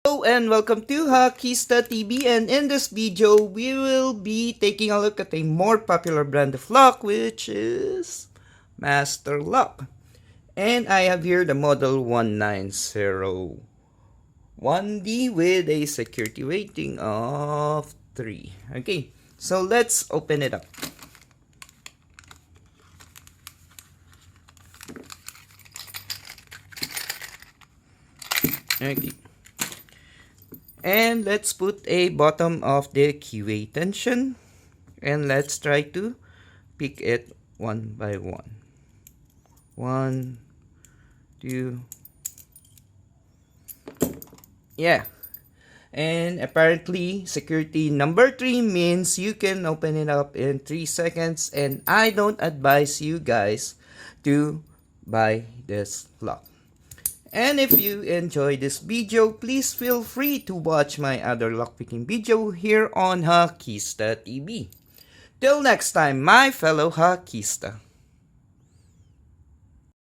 Hello and welcome to Hakista TV, and in this video we will be taking a look at a more popular brand of lock, which is Masterlock. And I have here the model 1901D with a security rating of 3. Okay, so let's open it up. Okay. And let's put a bottom of the keyway tension, and let's try to pick it one by one. 1, 2, yeah. And apparently security number 3 means you can open it up in 3 seconds, and I don't advise you guys to buy this lock. And if you enjoy this video, please feel free to watch my other lockpicking video here on Hakista TV. Till next time, my fellow Hakista.